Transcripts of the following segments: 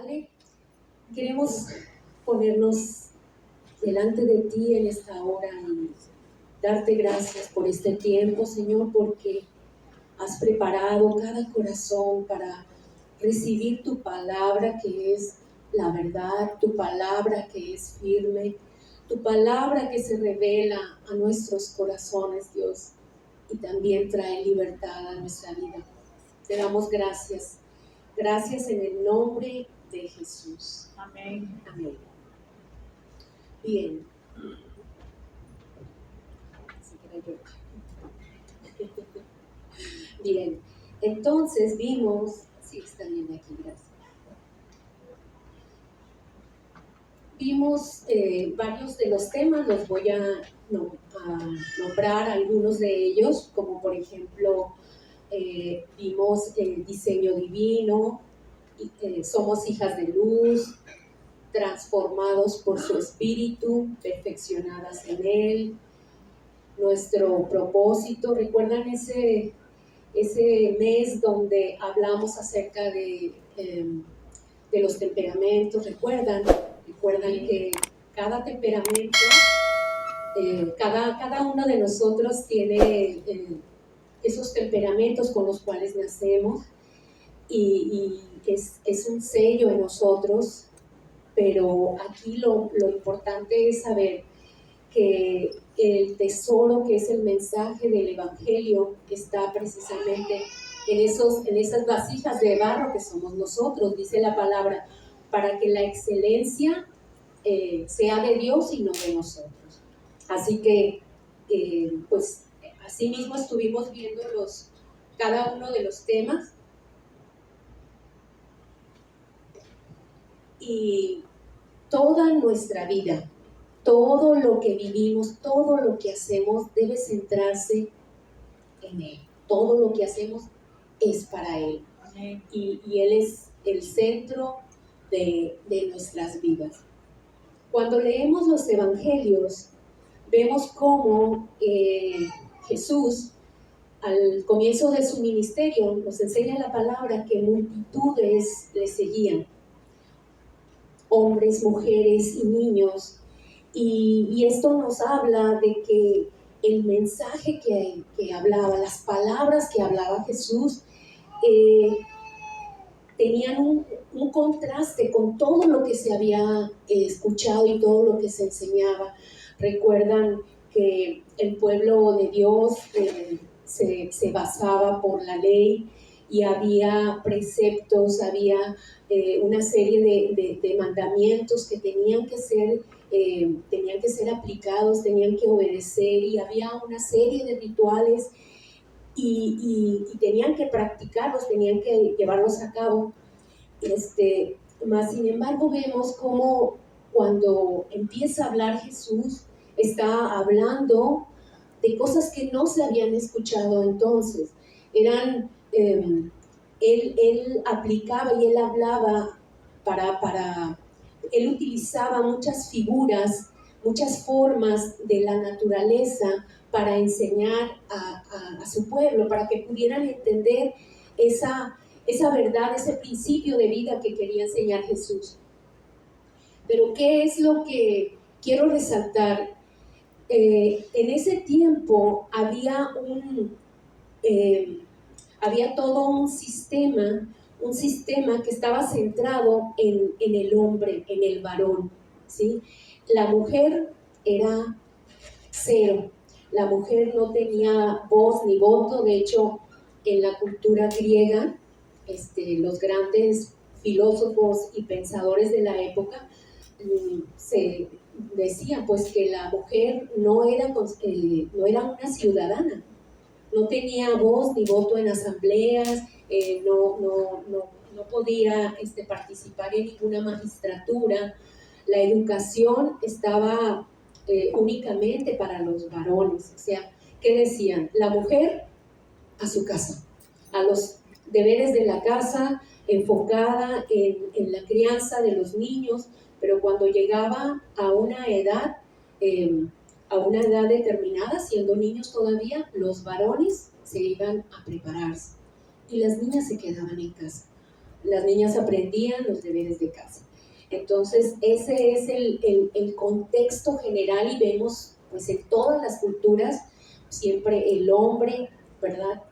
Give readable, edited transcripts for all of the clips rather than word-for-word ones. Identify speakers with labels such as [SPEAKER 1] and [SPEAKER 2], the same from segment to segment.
[SPEAKER 1] Padre, queremos ponernos delante de ti en esta hora y darte gracias por este tiempo, Señor, porque has preparado cada corazón para recibir tu palabra que es la verdad, tu palabra que es firme, tu palabra que se revela a nuestros corazones, Dios, y también trae libertad a nuestra vida. Te damos gracias. Gracias en el nombre de Jesús.
[SPEAKER 2] Amén.
[SPEAKER 1] Amén. Bien. Bien. Entonces vimos, sí, está bien aquí, gracias. Vimos varios de los temas, los voy a nombrar algunos de ellos, como por ejemplo, vimos el diseño divino, somos hijas de luz, transformados por su espíritu, perfeccionadas en él, nuestro propósito. ¿Recuerdan ese mes donde hablamos acerca de los temperamentos? ¿Recuerdan que cada temperamento, cada uno de nosotros tiene esos temperamentos con los cuales nacemos y es un sello en nosotros? Pero aquí lo importante es saber que el tesoro que es el mensaje del Evangelio está precisamente en esas vasijas de barro que somos nosotros, dice la palabra, para que la excelencia sea de Dios y no de nosotros. Así que, pues, así mismo estuvimos viendo cada uno de los temas. Y toda nuestra vida, todo lo que vivimos, todo lo que hacemos debe centrarse en Él. Todo lo que hacemos es para Él. Y Él es el centro de nuestras vidas. Cuando leemos los evangelios, vemos cómo Jesús, al comienzo de su ministerio, nos enseña la palabra que multitudes le seguían. Hombres, mujeres y niños, y esto nos habla de que el mensaje que hablaba, las palabras que hablaba Jesús, tenían un contraste con todo lo que se había escuchado y todo lo que se enseñaba. Recuerdan que el pueblo de Dios se basaba por la ley y había preceptos, había una serie de mandamientos que tenían que ser aplicados, tenían que obedecer, y había una serie de rituales y tenían que practicarlos, tenían que llevarlos a cabo. Más sin embargo vemos cómo cuando empieza a hablar Jesús, está hablando de cosas que no se habían escuchado entonces. Él aplicaba y él hablaba él utilizaba muchas figuras, muchas formas de la naturaleza para enseñar a su pueblo, para que pudieran entender esa verdad, ese principio de vida que quería enseñar Jesús. Pero ¿qué es lo que quiero resaltar? En ese tiempo había todo un sistema que estaba centrado en el hombre, en el varón, ¿sí? La mujer era cero. La mujer no tenía voz ni voto. De hecho, en la cultura griega, los grandes filósofos y pensadores de la época se decían pues que la mujer no era una ciudadana, no tenía voz ni voto en asambleas, no podía participar en ninguna magistratura. La educación estaba únicamente para los varones. O sea, ¿qué decían? La mujer a su casa, a los deberes de la casa, enfocada en la crianza de los niños, pero cuando llegaba a una edad determinada, siendo niños todavía, los varones se iban a prepararse y las niñas se quedaban en casa. las niñas aprendían los deberes de casa. Entonces, ese es el contexto general y vemos, pues en todas las culturas, siempre el hombre, ¿verdad?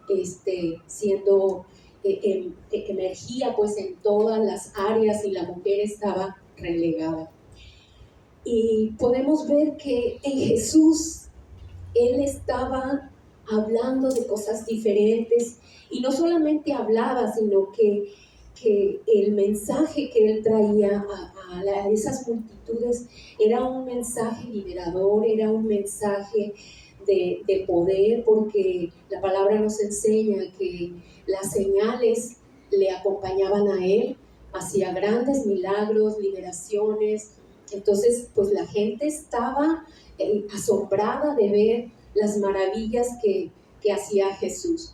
[SPEAKER 1] Siendo, emergía pues en todas las áreas y la mujer estaba relegada. Y podemos ver que en Jesús, Él estaba hablando de cosas diferentes y no solamente hablaba, sino que el mensaje que Él traía a esas multitudes era un mensaje liberador, era un mensaje de poder, porque la palabra nos enseña que las señales le acompañaban a Él, hacía grandes milagros, liberaciones. Entonces, pues la gente estaba asombrada de ver las maravillas que hacía Jesús.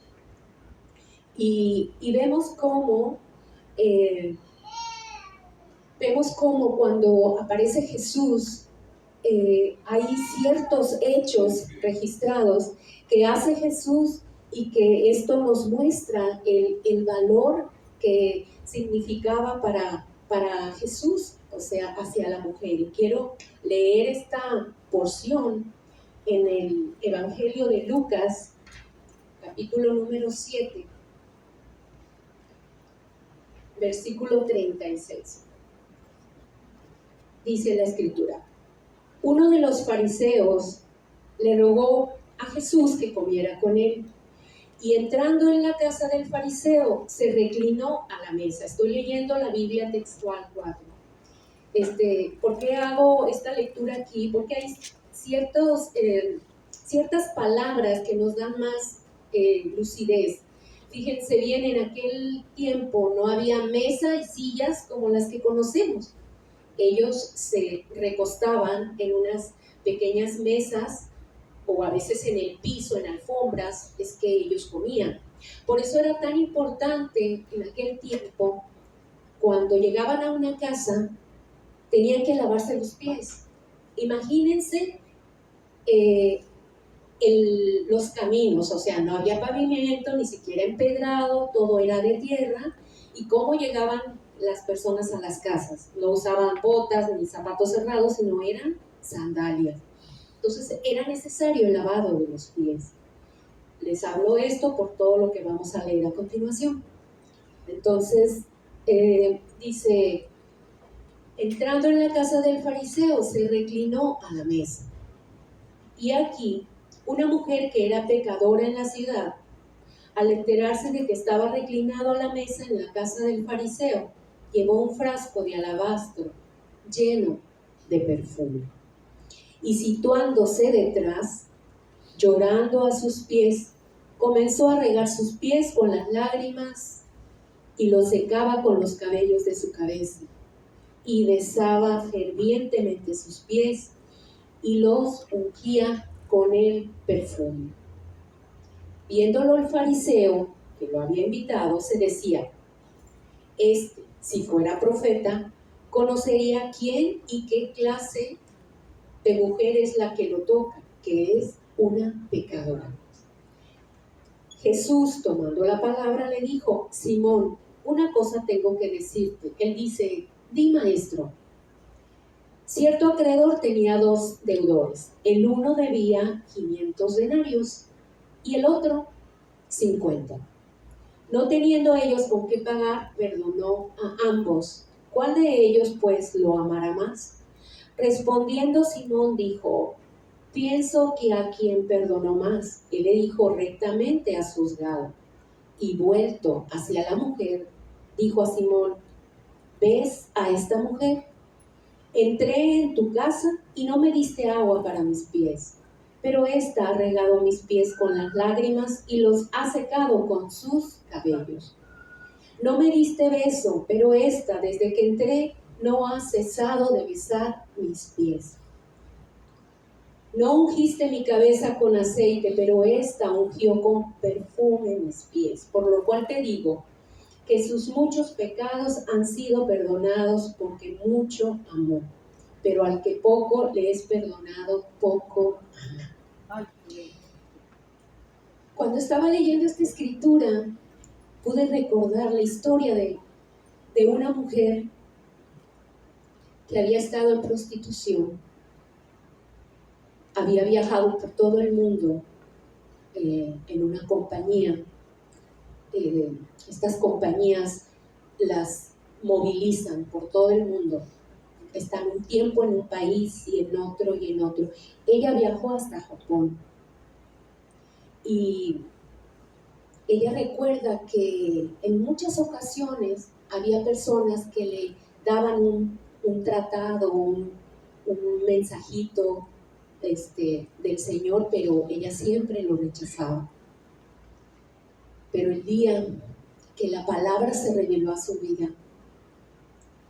[SPEAKER 1] Y vemos cómo cuando aparece Jesús, hay ciertos hechos registrados que hace Jesús y que esto nos muestra el valor que significaba para Jesús, o sea, hacia la mujer. Y quiero leer esta porción en el Evangelio de Lucas, capítulo número 7, versículo 36. Dice la Escritura: uno de los fariseos le rogó a Jesús que comiera con él, y entrando en la casa del fariseo se reclinó a la mesa. Estoy leyendo la Biblia textual 4. ¿Por qué hago esta lectura aquí? Porque hay ciertas palabras que nos dan más lucidez. Fíjense bien, en aquel tiempo no había mesa y sillas como las que conocemos. Ellos se recostaban en unas pequeñas mesas o a veces en el piso, en alfombras, es que ellos comían. Por eso era tan importante en aquel tiempo, cuando llegaban a una casa, tenían que lavarse los pies. Imagínense los caminos, o sea, no había pavimento, ni siquiera empedrado, todo era de tierra, y cómo llegaban las personas a las casas. No usaban botas ni zapatos cerrados, sino eran sandalias. Entonces era necesario el lavado de los pies. Les hablo esto por todo lo que vamos a leer a continuación. Entonces, dice: entrando en la casa del fariseo, se reclinó a la mesa. Y aquí, una mujer que era pecadora en la ciudad, al enterarse de que estaba reclinado a la mesa en la casa del fariseo, llevó un frasco de alabastro lleno de perfume. Y situándose detrás, llorando a sus pies, comenzó a regar sus pies con las lágrimas y los secaba con los cabellos de su cabeza. Y besaba fervientemente sus pies y los ungía con el perfume. Viéndolo el fariseo, que lo había invitado, se decía: si fuera profeta, conocería quién y qué clase de mujer es la que lo toca, que es una pecadora. Jesús, tomando la palabra, le dijo: Simón, una cosa tengo que decirte. Él dice: di, maestro. Cierto acreedor tenía 2 deudores. El uno debía 500 denarios y el otro 50. No teniendo ellos con qué pagar, perdonó a ambos. ¿Cuál de ellos, pues, lo amará más? Respondiendo Simón dijo: pienso que a quien perdonó más. Él le dijo: rectamente has juzgado. Y vuelto hacia la mujer, dijo a Simón: ¿ves a esta mujer? Entré en tu casa y no me diste agua para mis pies, pero ésta ha regado mis pies con las lágrimas y los ha secado con sus cabellos. No me diste beso, pero ésta, desde que entré, no ha cesado de besar mis pies. No ungiste mi cabeza con aceite, pero ésta ungió con perfume mis pies. Por lo cual te digo que sus muchos pecados han sido perdonados, porque mucho amó. Pero al que poco le es perdonado, poco ama. Cuando estaba leyendo esta escritura, pude recordar la historia de de una mujer que había estado en prostitución, había viajado por todo el mundo en una compañía. Estas compañías las movilizan por todo el mundo. Están un tiempo en un país y en otro y en otro. Ella viajó hasta Japón y ella recuerda que en muchas ocasiones había personas que le daban un tratado, un mensajito del Señor, pero ella siempre lo rechazaba. Pero el día que la palabra se reveló a su vida,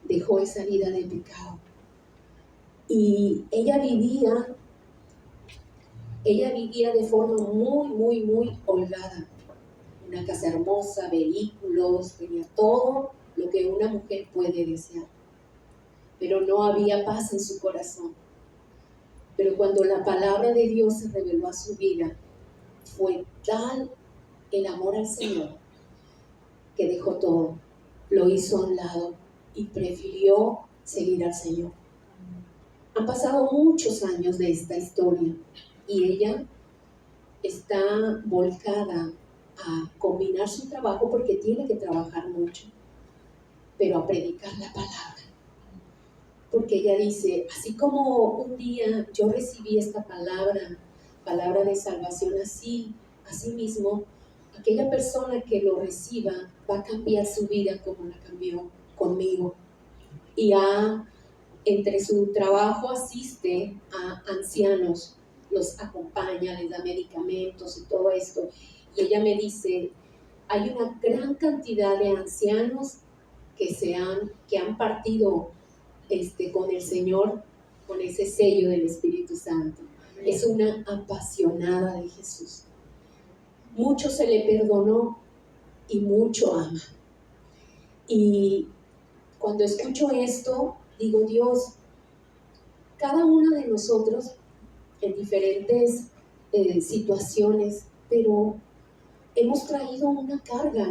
[SPEAKER 1] dejó esa vida de pecado. Y ella vivía de forma muy holgada. Una casa hermosa, vehículos, tenía todo lo que una mujer puede desear. Pero no había paz en su corazón. Pero cuando la palabra de Dios se reveló a su vida, fue tal el amor al Señor que dejó todo, lo hizo a un lado y prefirió seguir al Señor. Han pasado muchos años de esta historia y ella está volcada a combinar su trabajo, porque tiene que trabajar mucho, pero a predicar la palabra. Porque ella dice, así como un día yo recibí esta palabra de salvación, así mismo, aquella persona que lo reciba va a cambiar su vida como la cambió conmigo. Y entre su trabajo asiste a ancianos, los acompaña, les da medicamentos y todo esto. Y ella me dice, hay una gran cantidad de ancianos que han partido con el Señor, con ese sello del Espíritu Santo. Es una apasionada de Jesús. Mucho se le perdonó y mucho ama. Y cuando escucho esto, digo, Dios, cada uno de nosotros en diferentes situaciones, pero hemos traído una carga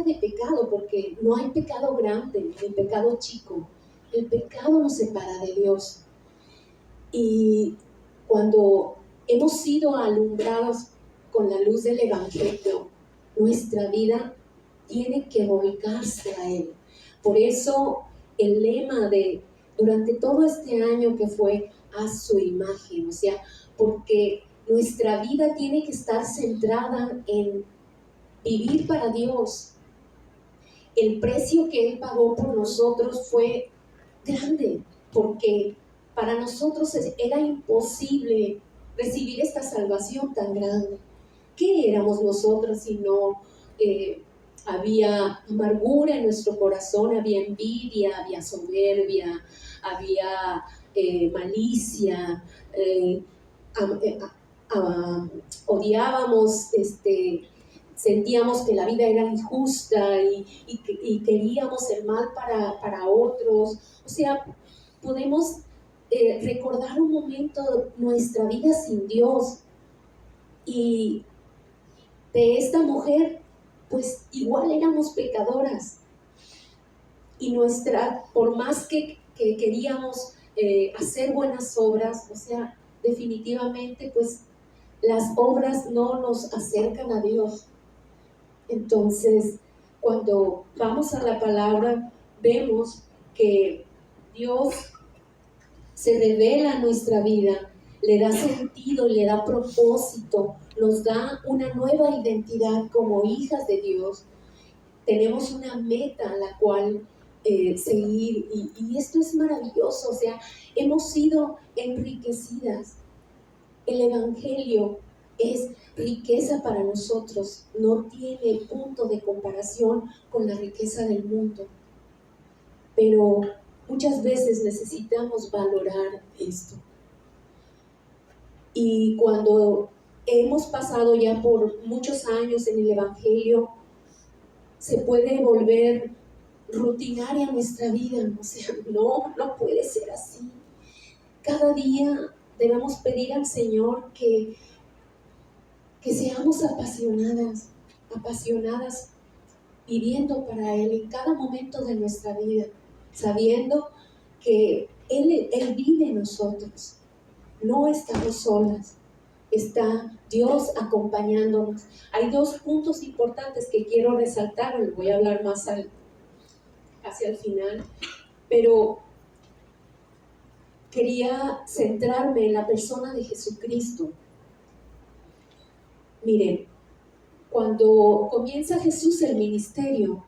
[SPEAKER 1] de pecado, porque no hay pecado grande, ni pecado chico. El pecado nos separa de Dios. Y cuando hemos sido alumbrados con la luz del Evangelio, nuestra vida tiene que volcarse a Él. Por eso el lema durante todo este año que fue a su imagen, o sea, porque nuestra vida tiene que estar centrada en vivir para Dios. El precio que Él pagó por nosotros fue grande, porque para nosotros era imposible recibir esta salvación tan grande. ¿Qué éramos nosotros si no había amargura en nuestro corazón, había envidia, había soberbia, había malicia, odiábamos, sentíamos que la vida era injusta y queríamos el mal para otros? O sea, podemos recordar un momento nuestra vida sin Dios, y de esta mujer, pues igual éramos pecadoras, y por más que queríamos hacer buenas obras, o sea, definitivamente pues las obras no nos acercan a Dios. Entonces, cuando vamos a la palabra, vemos que Dios se revela en nuestra vida, le da sentido, le da propósito, nos da una nueva identidad como hijas de Dios. Tenemos una meta a la cual seguir, y esto es maravilloso. O sea, hemos sido enriquecidas. El Evangelio es riqueza para nosotros, no tiene punto de comparación con la riqueza del mundo. Pero muchas veces necesitamos valorar esto. Y cuando hemos pasado ya por muchos años en el Evangelio, se puede volver rutinaria nuestra vida. O sea, no puede ser así. Cada día debemos pedir al Señor que seamos apasionadas viviendo para Él en cada momento de nuestra vida, sabiendo que Él vive en nosotros. No estamos solas, está Dios acompañándonos. Hay dos puntos importantes que quiero resaltar, les voy a hablar más hacia el final, pero quería centrarme en la persona de Jesucristo. Miren, cuando comienza Jesús el ministerio,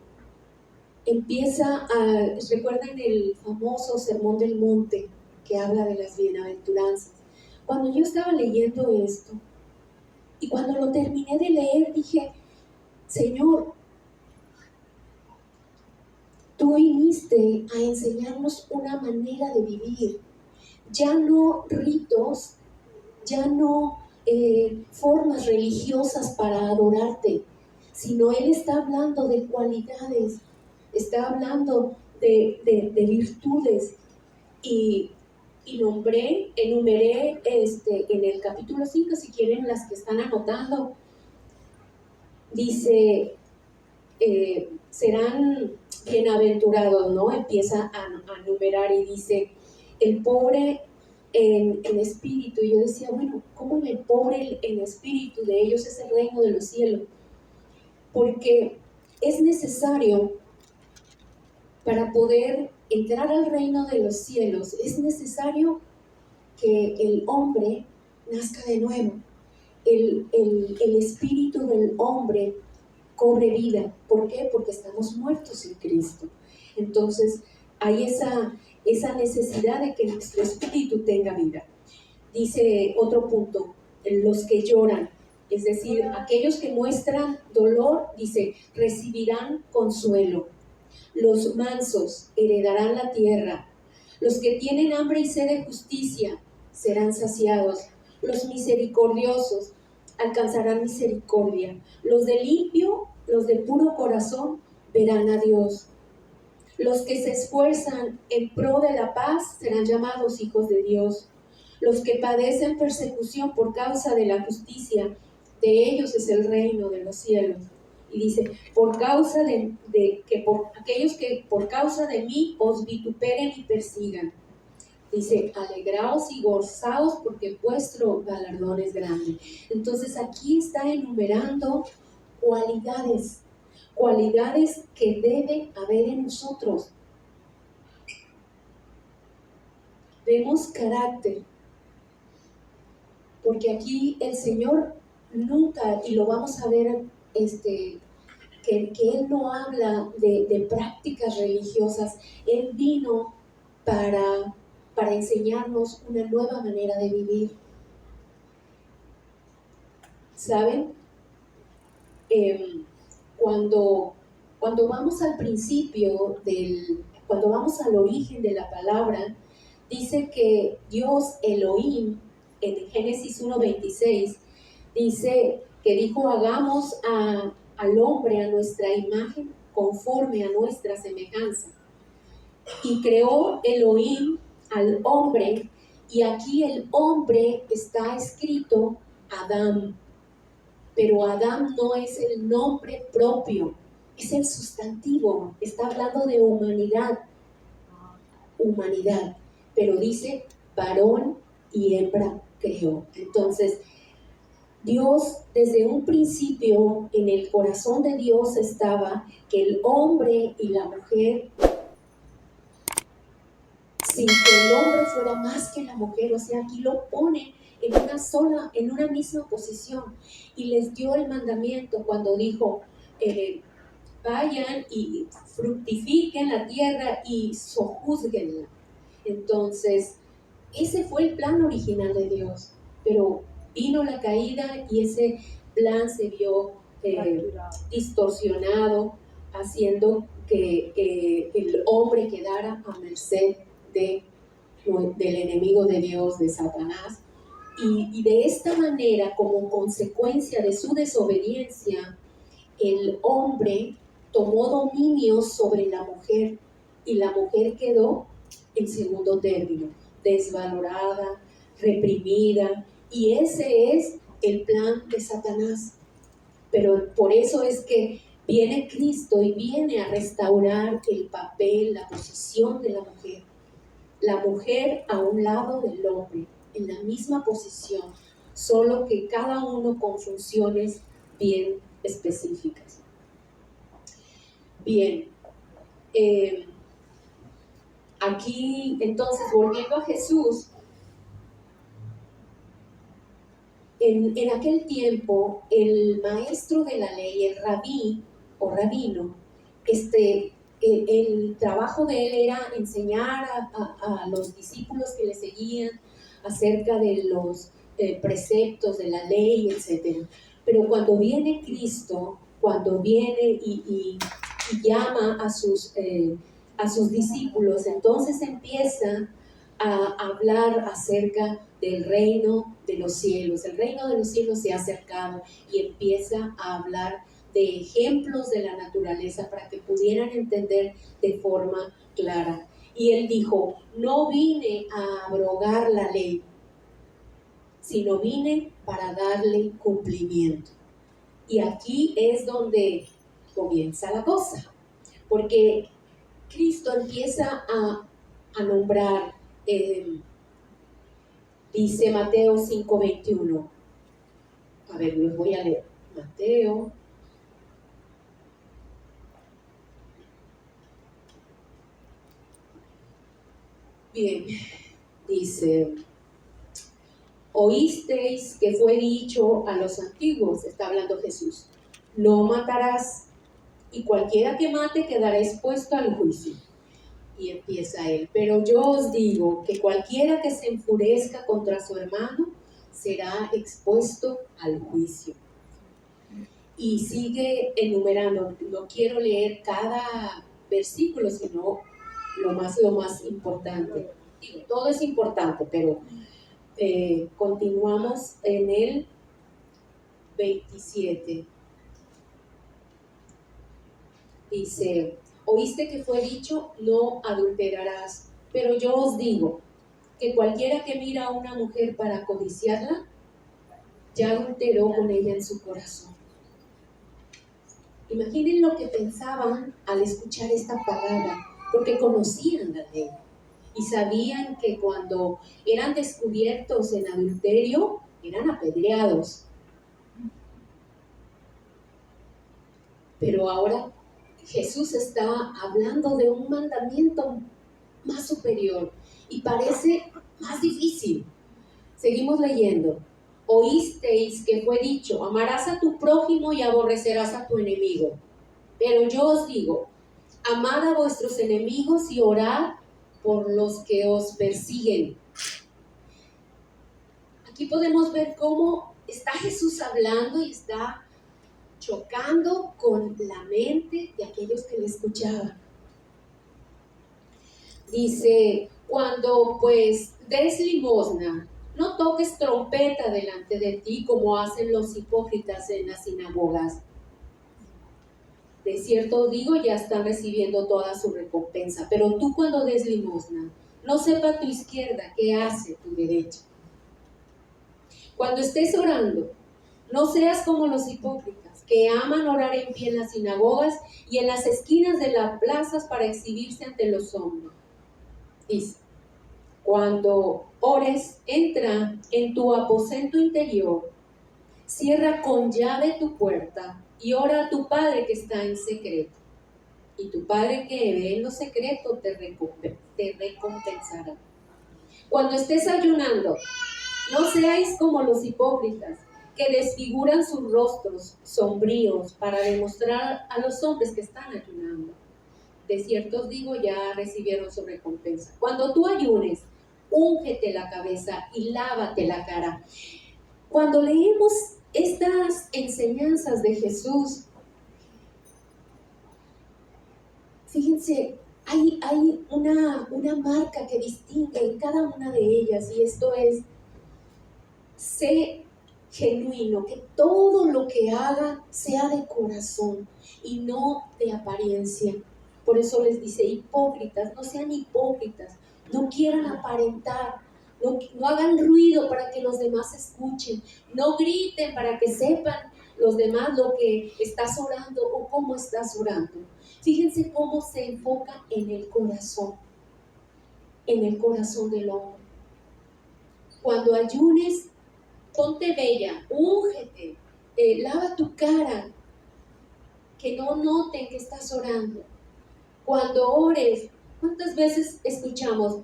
[SPEAKER 1] recuerden el famoso Sermón del Monte que habla de las bienaventuranzas. Cuando yo estaba leyendo esto y cuando lo terminé de leer dije, Señor, tú viniste a enseñarnos una manera de vivir, ya no ritos, ya no formas religiosas para adorarte, sino Él está hablando de cualidades, está hablando de virtudes y enumeré en el capítulo 5, si quieren las que están anotando, dice, serán bienaventurados, ¿no? Empieza a enumerar y dice, el pobre en espíritu. Y yo decía, bueno, ¿cómo el pobre en espíritu de ellos es el reino de los cielos? Porque es necesario, para poder entrar al reino de los cielos, es necesario que el hombre nazca de nuevo. El espíritu del hombre cobre vida. ¿Por qué? Porque estamos muertos en Cristo. Entonces, hay esa necesidad de que nuestro espíritu tenga vida. Dice otro punto, los que lloran, es decir, aquellos que muestran dolor, dice, recibirán consuelo. Los mansos heredarán la tierra. Los que tienen hambre y sed de justicia serán saciados. Los misericordiosos alcanzarán misericordia. Los de limpio, los de puro corazón, verán a Dios. Los que se esfuerzan en pro de la paz serán llamados hijos de Dios. Los que padecen persecución por causa de la justicia, de ellos es el reino de los cielos. Y dice, por causa aquellos que por causa de mí os vituperen y persigan. Dice, alegraos y gozaos porque vuestro galardón es grande. Entonces aquí está enumerando cualidades que debe haber en nosotros. Vemos carácter, porque aquí el Señor nunca, y lo vamos a ver, que Él no habla de prácticas religiosas. Él vino para enseñarnos una nueva manera de vivir. ¿Saben? Cuando vamos al principio, cuando vamos al origen de la palabra, dice que Dios Elohim, en Génesis 1:26, dice que dijo, hagamos al hombre a nuestra imagen, conforme a nuestra semejanza. Y creó Elohim al hombre, y aquí el hombre está escrito Adán. Pero Adán no es el nombre propio, es el sustantivo, está hablando de humanidad, pero dice varón y hembra creó. Entonces, Dios, desde un principio, en el corazón de Dios estaba que el hombre y la mujer, sin que el hombre fuera más que la mujer, o sea, aquí lo pone en una misma posición, y les dio el mandamiento cuando dijo, vayan y fructifiquen la tierra y sojúzguenla. Entonces, ese fue el plan original de Dios, pero vino la caída y ese plan se vio distorsionado, haciendo que el hombre quedara a merced del enemigo de Dios, de Satanás. Y de esta manera, como consecuencia de su desobediencia, el hombre tomó dominio sobre la mujer y la mujer quedó en segundo término, desvalorada, reprimida, y ese es el plan de Satanás. Pero por eso es que Viene Cristo y viene a restaurar el papel, la posición de la mujer. La mujer a un lado del hombre, en la misma posición, solo que cada uno con funciones bien específicas. Bien, aquí entonces volviendo a Jesús, en aquel tiempo el maestro de la ley, el rabí o rabino, el trabajo de él era enseñar a los discípulos que le seguían acerca de los preceptos de la ley, etc. Pero cuando viene Cristo, cuando viene y llama a sus discípulos, entonces empieza a hablar acerca del reino de los cielos. El reino de los cielos se ha acercado y empieza a hablar de ejemplos de la naturaleza para que pudieran entender de forma clara. Y él dijo, no vine a abrogar la ley, sino vine para darle cumplimiento. Y aquí es donde comienza la cosa, porque Cristo empieza a nombrar, dice Mateo 5:21. A ver, los voy a leer. Mateo. Bien, dice, oísteis que fue dicho a los antiguos, está hablando Jesús, no matarás, y cualquiera que mate quedará expuesto al juicio. Y empieza él, pero yo os digo que cualquiera que se enfurezca contra su hermano será expuesto al juicio. Y sigue enumerando, no quiero leer cada versículo, sino lo más importante. Digo, todo es importante, pero continuamos en el 27. Dice, oíste que fue dicho, no adulterarás, pero yo os digo que cualquiera que mira a una mujer para codiciarla, ya adulteró con ella en su corazón. Imaginen lo que pensaban al escuchar esta palabra, porque conocían la ley y sabían que cuando eran descubiertos en adulterio, eran apedreados. Pero ahora Jesús está hablando de un mandamiento más superior y parece más difícil. Seguimos leyendo. Oísteis que fue dicho, amarás a tu prójimo y aborrecerás a tu enemigo. Pero yo os digo, amad a vuestros enemigos y orad por los que os persiguen. Aquí podemos ver cómo está Jesús hablando y está chocando con la mente de aquellos que le escuchaban. Dice, cuando pues des limosna, no toques trompeta delante de ti como hacen los hipócritas en las sinagogas. De cierto digo, ya están recibiendo toda su recompensa. Pero tú cuando des limosna, no sepa tu izquierda qué hace tu derecha. Cuando estés orando, no seas como los hipócritas, que aman orar en pie en las sinagogas y en las esquinas de las plazas para exhibirse ante los hombres. Dice, cuando ores, entra en tu aposento interior, cierra con llave tu puerta y ora a tu Padre que está en secreto. Y tu Padre que ve en lo secreto te recompensará. Cuando estés ayunando, no seáis como los hipócritas, que desfiguran sus rostros sombríos para demostrar a los hombres que están ayunando. De cierto os digo, ya recibieron su recompensa. Cuando tú ayunes, úngete la cabeza y lávate la cara. Cuando leemos estas enseñanzas de Jesús, fíjense, hay una marca que distingue en cada una de ellas, y esto es, sé genuino, que todo lo que haga sea de corazón y no de apariencia. Por eso les dice, hipócritas, no sean hipócritas, no quieran aparentar, no hagan ruido para que los demás escuchen, no griten para que sepan los demás lo que estás orando o cómo estás orando. Fíjense cómo se enfoca en el corazón del hombre. Cuando ayunes, ponte bella, úngete, lava tu cara, que no noten que estás orando. Cuando ores, ¿cuántas veces escuchamos?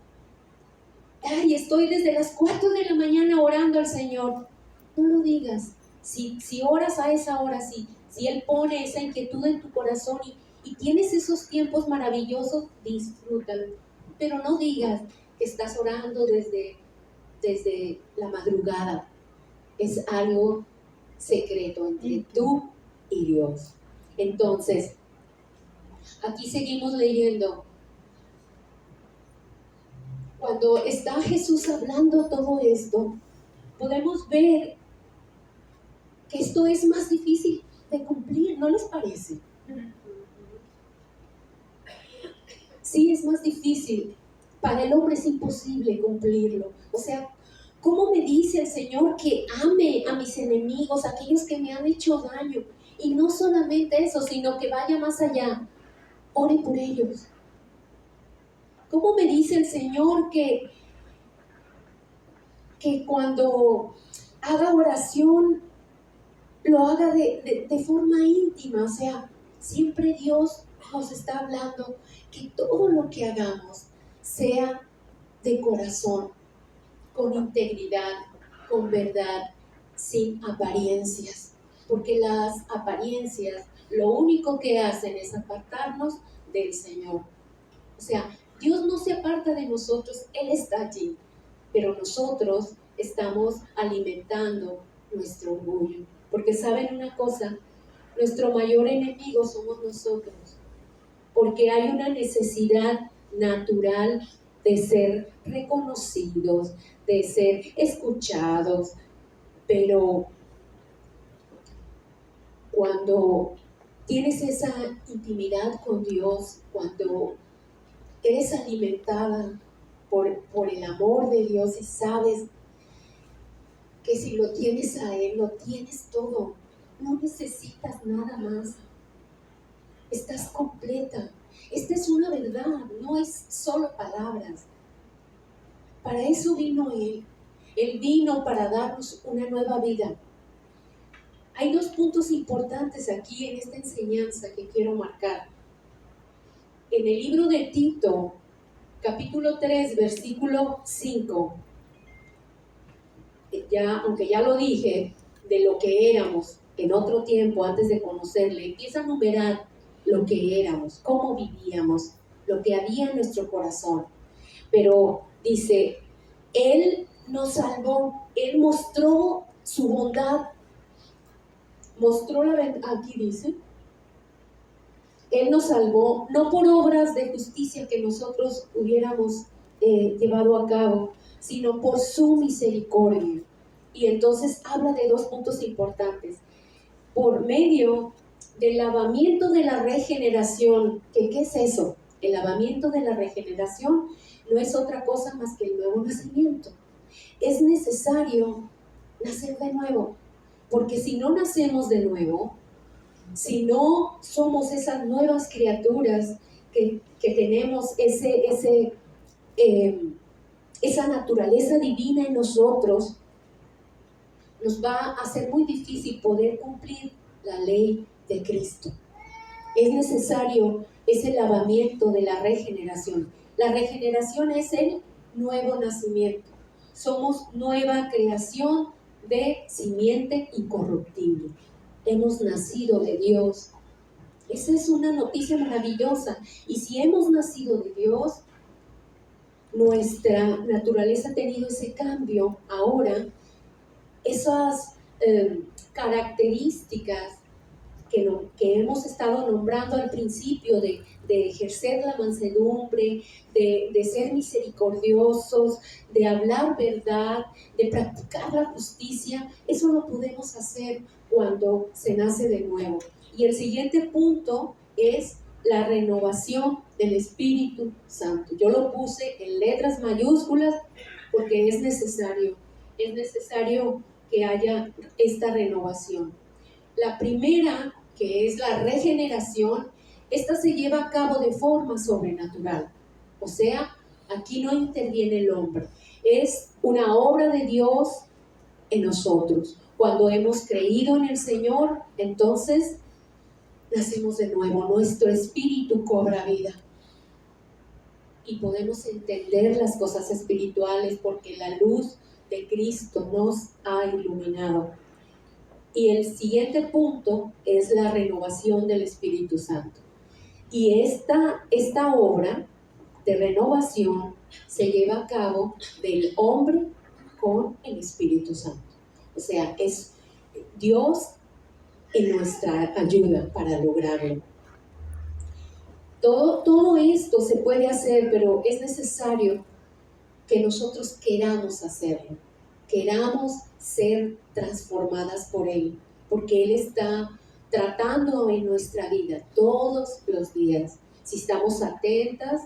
[SPEAKER 1] Ay, estoy desde las 4 de la mañana orando al Señor. No lo digas. Si oras a esa hora, si Él pone esa inquietud en tu corazón y tienes esos tiempos maravillosos, disfrútalo. Pero no digas que estás orando desde la madrugada. Es algo secreto entre tú y Dios. Entonces, aquí seguimos leyendo. Cuando está Jesús hablando todo esto, podemos ver que esto es más difícil de cumplir, ¿no les parece? Sí, es más difícil. Para el hombre es imposible cumplirlo. O sea, ¿cómo me dice el Señor que ame a mis enemigos, a aquellos que me han hecho daño? Y no solamente eso, sino que vaya más allá. Ore por ellos. ¿Cómo me dice el Señor que cuando haga oración lo haga de forma íntima? O sea, siempre Dios nos está hablando que todo lo que hagamos sea de corazón, con integridad, con verdad, sin apariencias, porque las apariencias lo único que hacen es apartarnos del Señor. O sea, Dios no se aparta de nosotros, Él está allí, pero nosotros estamos alimentando nuestro orgullo. Porque saben una cosa, nuestro mayor enemigo somos nosotros, porque hay una necesidad natural de ser reconocidos, de ser escuchados, pero cuando tienes esa intimidad con Dios, cuando eres alimentada por el amor de Dios y sabes que si lo tienes a Él, lo tienes todo. No necesitas nada más. Estás completa. Esta es una verdad, no es solo palabras. Para eso vino Él. Él vino para darnos una nueva vida. Hay dos puntos importantes aquí en esta enseñanza que quiero marcar. En el libro de Tito, capítulo 3, versículo 5, aunque ya lo dije, de lo que éramos en otro tiempo antes de conocerle, empieza a numerar lo que éramos, cómo vivíamos, lo que había en nuestro corazón. Pero dice, Él nos salvó, Él mostró su bondad, mostró la verdad, aquí dice, Él nos salvó, no por obras de justicia que nosotros hubiéramos llevado a cabo, sino por su misericordia. Y entonces habla de dos puntos importantes. Por medio del lavamiento de la regeneración, ¿qué es eso? El lavamiento de la regeneración no es otra cosa más que el nuevo nacimiento. Es necesario nacer de nuevo, porque si no nacemos de nuevo, si no somos esas nuevas criaturas que tenemos esa naturaleza divina en nosotros, nos va a ser muy difícil poder cumplir la ley de Cristo. Es necesario ese lavamiento de la regeneración. La regeneración es el nuevo nacimiento. Somos nueva creación de simiente incorruptible. Hemos nacido de Dios. Esa es una noticia maravillosa. Y si hemos nacido de Dios, nuestra naturaleza ha tenido ese cambio ahora. Esas características que hemos estado nombrando al principio de ejercer la mansedumbre, de ser misericordiosos, de hablar verdad, de practicar la justicia, eso lo podemos hacer cuando se nace de nuevo. Y el siguiente punto es la renovación del Espíritu Santo. Yo lo puse en letras mayúsculas porque es necesario que haya esta renovación. La primera, que es la regeneración, esta se lleva a cabo de forma sobrenatural. O sea, aquí no interviene el hombre. Es una obra de Dios en nosotros. Cuando hemos creído en el Señor, entonces nacemos de nuevo. Nuestro espíritu cobra vida. Y podemos entender las cosas espirituales porque la luz de Cristo nos ha iluminado. Y el siguiente punto es la renovación del Espíritu Santo. Y esta obra de renovación se lleva a cabo del hombre con el Espíritu Santo. O sea, es Dios en nuestra ayuda para lograrlo. Todo esto se puede hacer, pero es necesario que nosotros queramos hacerlo, queramos ser transformadas por Él, porque Él está tratando en nuestra vida todos los días. Si estamos atentas,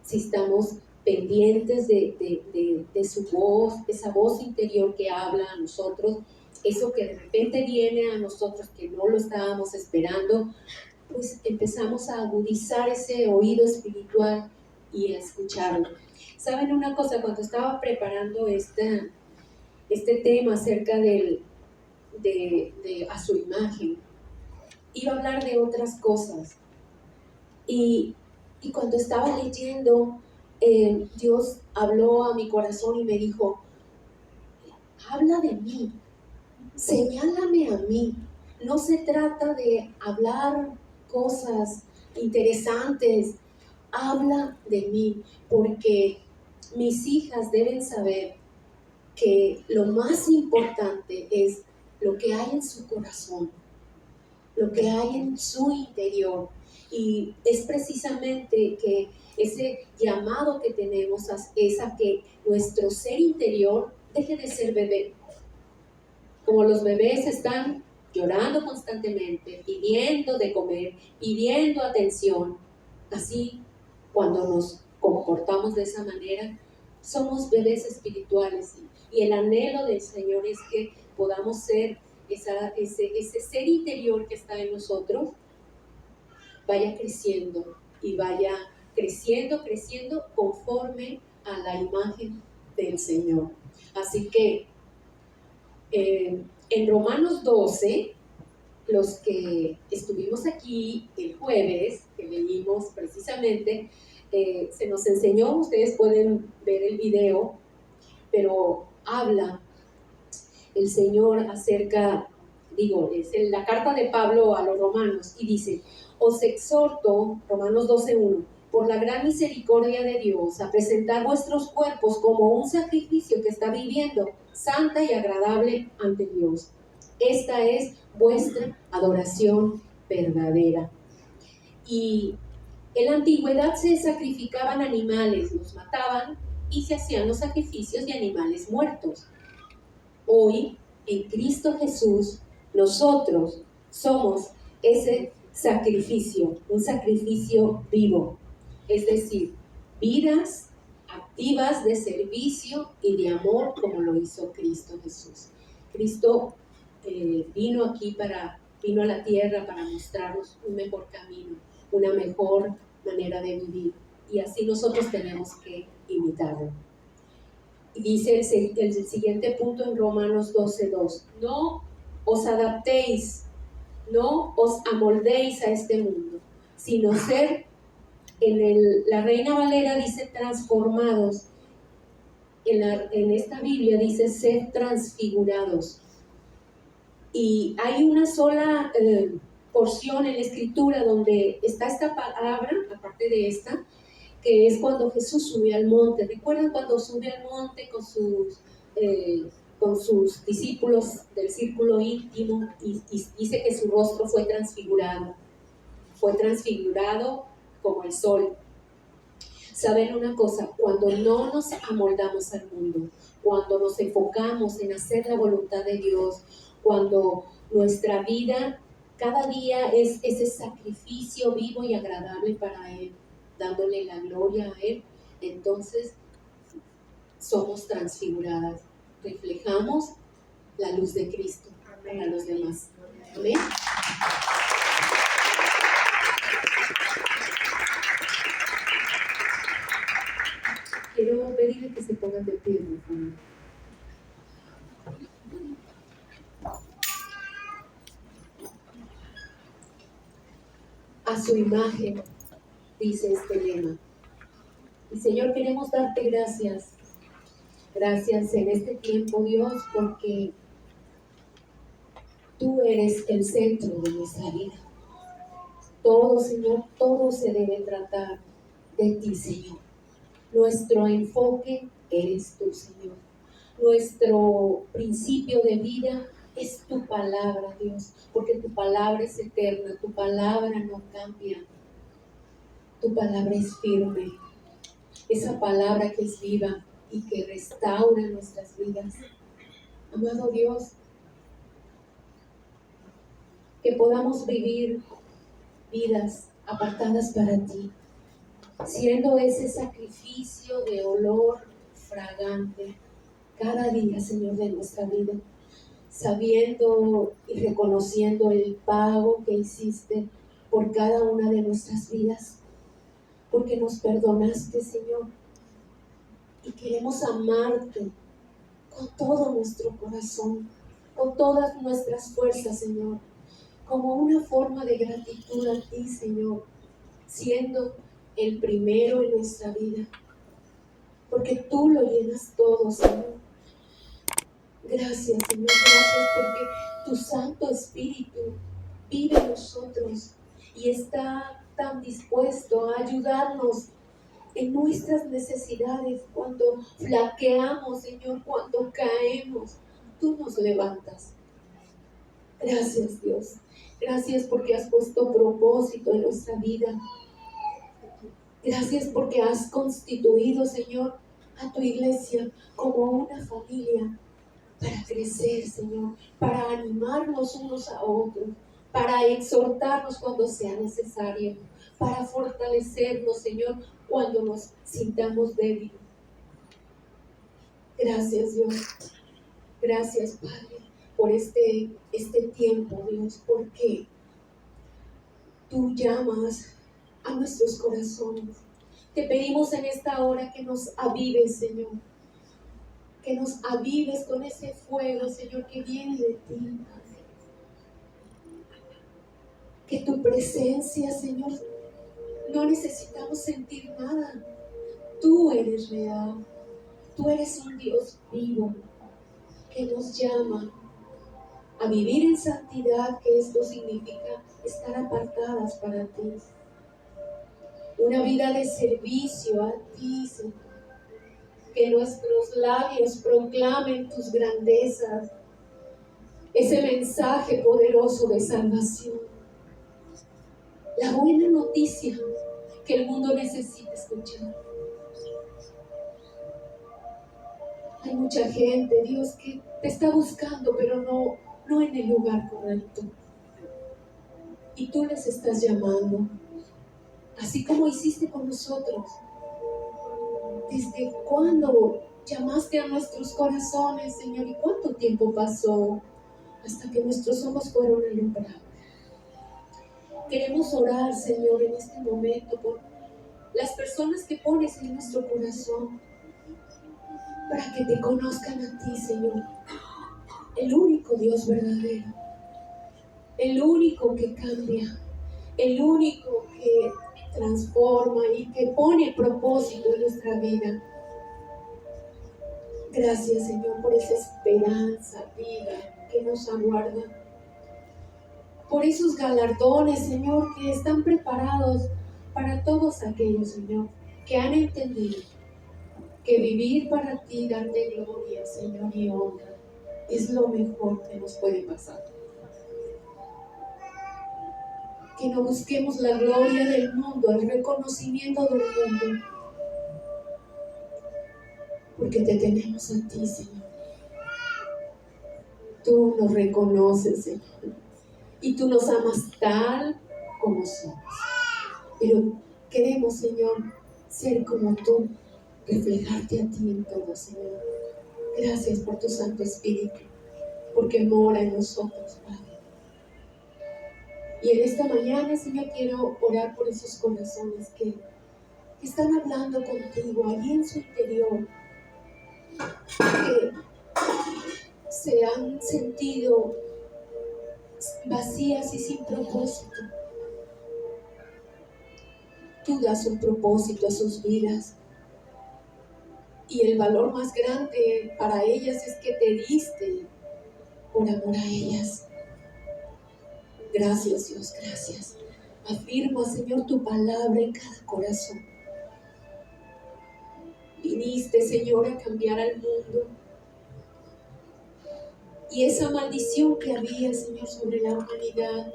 [SPEAKER 1] si estamos pendientes de su voz, esa voz interior que habla a nosotros, eso que de repente viene a nosotros que no lo estábamos esperando, pues empezamos a agudizar ese oído espiritual y a escucharlo. ¿Saben una cosa? Cuando estaba preparando este tema acerca de a su imagen, iba a hablar de otras cosas. Y cuando estaba leyendo, Dios habló a mi corazón y me dijo, habla de mí, señálame a mí. No se trata de hablar cosas interesantes, habla de mí, porque mis hijas deben saber que lo más importante es lo que hay en su corazón, lo que hay en su interior. Y es precisamente que ese llamado que tenemos es a que nuestro ser interior deje de ser bebé. Como los bebés están llorando constantemente, pidiendo de comer, pidiendo atención, así cuando nos comportamos de esa manera, somos bebés espirituales. Y el anhelo del Señor es que podamos ser ese ser interior que está en nosotros, vaya creciendo y vaya creciendo conforme a la imagen del Señor. Así que en Romanos 12, los que estuvimos aquí el jueves, que leímos precisamente, se nos enseñó, ustedes pueden ver el video, pero habla el Señor acerca, es la carta de Pablo a los romanos, y dice, os exhorto, Romanos 12:1, por la gran misericordia de Dios, a presentar vuestros cuerpos como un sacrificio que está viviendo, santa y agradable ante Dios. Esta es vuestra adoración verdadera. Y en la antigüedad se sacrificaban animales, los mataban y se hacían los sacrificios de animales muertos. Hoy, en Cristo Jesús, nosotros somos ese sacrificio, un sacrificio vivo, es decir, vidas activas de servicio y de amor como lo hizo Cristo Jesús. Cristo vino a la tierra para mostrarnos un mejor camino, una mejor manera de vivir, y así nosotros tenemos que imitarlo. Y dice el siguiente punto en Romanos 12:2, no os adaptéis, no os amoldéis a este mundo, sino ser, la Reina Valera dice transformados, en esta Biblia dice ser transfigurados. Y hay una sola porción en la Escritura donde está esta palabra, aparte de esta, que es cuando Jesús subió al monte. ¿Recuerdan cuando subió al monte con sus discípulos del círculo íntimo y dice que su rostro fue transfigurado como el sol? Saben una cosa, cuando no nos amoldamos al mundo, cuando nos enfocamos en hacer la voluntad de Dios, cuando nuestra vida cada día es ese sacrificio vivo y agradable para Él, dándole la gloria a Él, entonces somos transfiguradas, reflejamos la luz de Cristo para los demás. Amén. Quiero pedirle que se pongan de pie, por favor. A su imagen, dice este lema. Y Señor, queremos darte gracias. Gracias en este tiempo, Dios, porque tú eres el centro de nuestra vida. Todo, Señor, todo se debe tratar de ti, Señor. Nuestro enfoque eres tú, Señor. Nuestro principio de vida es tu palabra, Dios, porque tu palabra es eterna, tu palabra no cambia, tu palabra es firme, esa palabra que es viva y que restaura nuestras vidas. Amado Dios, que podamos vivir vidas apartadas para ti, siendo ese sacrificio de olor fragante cada día, Señor, de nuestra vida, sabiendo y reconociendo el pago que hiciste por cada una de nuestras vidas, porque nos perdonaste, Señor, y queremos amarte con todo nuestro corazón, con todas nuestras fuerzas, Señor, como una forma de gratitud a ti, Señor, siendo el primero en nuestra vida, porque tú lo llenas todo, Señor. Gracias, Señor, gracias porque tu Santo Espíritu vive en nosotros y está tan dispuesto a ayudarnos en nuestras necesidades. Cuando flaqueamos, Señor, cuando caemos, tú nos levantas. Gracias, Dios. Gracias porque has puesto propósito en nuestra vida. Gracias porque has constituido, Señor, a tu iglesia como una familia para crecer, Señor, para animarnos unos a otros, para exhortarnos cuando sea necesario, para fortalecernos, Señor, cuando nos sintamos débiles. Gracias, Dios. Gracias, Padre, por este tiempo, Dios, porque tú llamas a nuestros corazones. Te pedimos en esta hora que nos avives, Señor, que nos avives con ese fuego, Señor, que viene de ti, Padre. Que tu presencia, Señor, no necesitamos sentir nada. Tú eres real, tú eres un Dios vivo que nos llama a vivir en santidad, que esto significa estar apartadas para ti. Una vida de servicio a ti, Señor. Que nuestros labios proclamen tus grandezas, ese mensaje poderoso de salvación. La buena noticia que el mundo necesita escuchar. Hay mucha gente, Dios, que te está buscando, pero no en el lugar correcto. Y tú les estás llamando, así como hiciste con nosotros. ¿Desde cuándo llamaste a nuestros corazones, Señor? ¿Y cuánto tiempo pasó hasta que nuestros ojos fueron alumbrados? Queremos orar, Señor, en este momento por las personas que pones en nuestro corazón para que te conozcan a ti, Señor, el único Dios verdadero, el único que cambia, el único que transforma y que pone propósito en nuestra vida. Gracias, Señor, por esa esperanza viva que nos aguarda, por esos galardones, Señor, que están preparados para todos aquellos, Señor, que han entendido que vivir para ti, darte gloria, Señor, y honra, es lo mejor que nos puede pasar. Que no busquemos la gloria del mundo, el reconocimiento del mundo, porque te tenemos a ti, Señor. Tú nos reconoces, Señor, y tú nos amas tal como somos. Pero queremos, Señor, ser como tú, reflejarte a ti en todo, Señor. Gracias por tu Santo Espíritu, porque mora en nosotros, Padre. Y en esta mañana, Señor, quiero orar por esos corazones que están hablando contigo allí en su interior, que se han sentido vacías y sin propósito. Tú das un propósito a sus vidas. Y el valor más grande para ellas es que te diste por amor a ellas. Gracias, Dios, gracias. Afirma, Señor, tu palabra en cada corazón. Viniste, Señor, a cambiar al mundo. Y esa maldición que había, Señor, sobre la humanidad,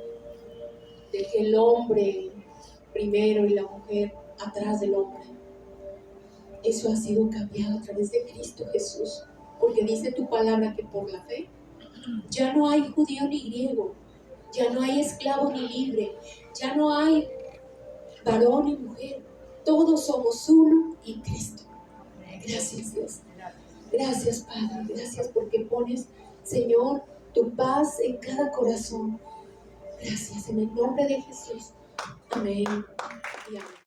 [SPEAKER 1] de que el hombre primero y la mujer atrás del hombre, eso ha sido cambiado a través de Cristo Jesús. Porque dice tu palabra que por la fe ya no hay judío ni griego, ya no hay esclavo ni libre, ya no hay varón y mujer, todos somos uno en Cristo. Gracias, Dios. Gracias, Padre. Gracias porque pones, Señor, tu paz en cada corazón. Gracias, en el nombre de Jesús. Amén y amén.